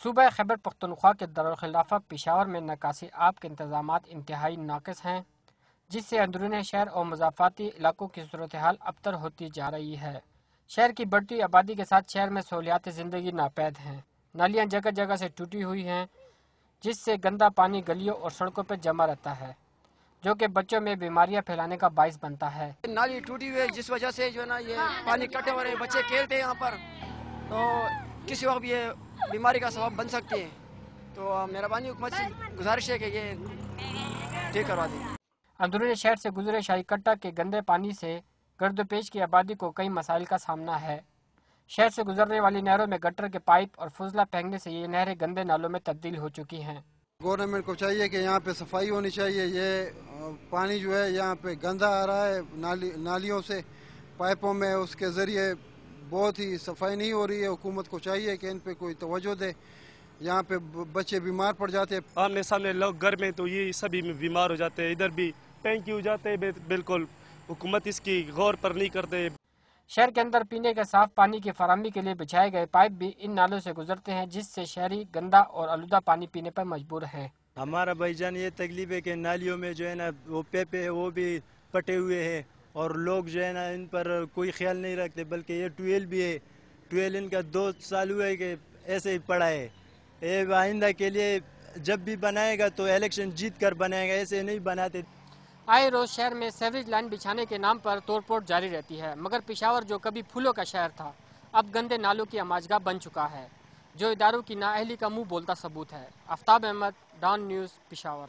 صوبہ خیبر پختونخوا کے دارالخلافہ پشاور میں نکاسی آب کے انتظامات انتہائی ناقص ہیں، جس سے اندرون شہر اور مضافاتی علاقوں کی صورتحال ابتر ہوتی جا رہی ہے۔ شہر کی بڑھتی آبادی کے ساتھ شہر میں سہولیات زندگی ناپید ہیں۔ نالیاں جگہ جگہ سے ٹوٹی ہوئی ہیں، جس سے گندا پانی گلیوں اور سڑکوں پر جمع رہتا ہے، جو کہ بچوں میں بیماریاں پھیلانے کا باعث بنتا ہے۔ نالی ٹوٹی ہوئی ہے، جس وجہ سے جو ہے نا یہ پانی کٹے ہو رہے ہیں، بچے کھیلتے ہیں یہاں پر، تو کسی وقت یہ بیماری کا سبب بن سکتی ہے۔ تو مہربانی حکومت سے گزارش ہے کہ یہ ٹھیک کروا دیں۔ اندرون شہر سے گزرے شاہی کٹا کے گندے پانی سے گرد و پیش کی آبادی کو کئی مسائل کا سامنا ہے۔ شہر سے گزرنے والی نہروں میں گٹر کے پائپ اور فضلہ پھینکنے سے یہ نہریں گندے نالوں میں تبدیل ہو چکی ہیں۔ گورنمنٹ کو چاہیے کہ یہاں پہ صفائی ہونی چاہیے۔ یہ پانی جو ہے یہاں پہ گندا آ رہا ہے نالیوں سے، پائپوں میں، اس کے ذریعے بہت ہی صفائی نہیں ہو رہی ہے۔ حکومت کو چاہیے کہ ان پہ کوئی توجہ دے۔ یہاں پہ بچے بیمار پڑ جاتے ہیں۔ آمنے سامنے لوگ گھر میں تو یہ سبھی بیمار ہو جاتے ہیں، ادھر بھی ٹینکی ہو جاتے ہیں، بالکل حکومت اس کی غور پر نہیں کرتے۔ شہر کے اندر پینے کے صاف پانی کی فراہمی کے لیے بچھائے گئے پائپ بھی ان نالوں سے گزرتے ہیں، جس سے شہری گندا اور آلودہ پانی پینے پر مجبور ہیں۔ ہمارا بھائی جان یہ تکلیف ہے کہ نالیوں میں جو ہے نا وہ پیپے ہے وہ بھی پٹے ہوئے ہیں، اور لوگ جو ہے نا ان پر کوئی خیال نہیں رکھتے، بلکہ یہ ٹویل بھی ہے، ٹویل ان کا 2 سال ہوا ہے کہ ایسے ہی پڑا ہے۔ یہ آئندہ کے لیے جب بھی بنائے گا تو الیکشن جیت کر بنائے گا، ایسے نہیں بناتے۔ آئے روز شہر میں سیوریج لائن بچھانے کے نام پر توڑ پھوڑ جاری رہتی ہے، مگر پشاور جو کبھی پھولوں کا شہر تھا اب گندے نالوں کی ہماجگاہ بن چکا ہے، جو اداروں کی نااہلی کا منہ بولتا ثبوت ہے۔ آفتاب احمد، ڈان نیوز، پشاور۔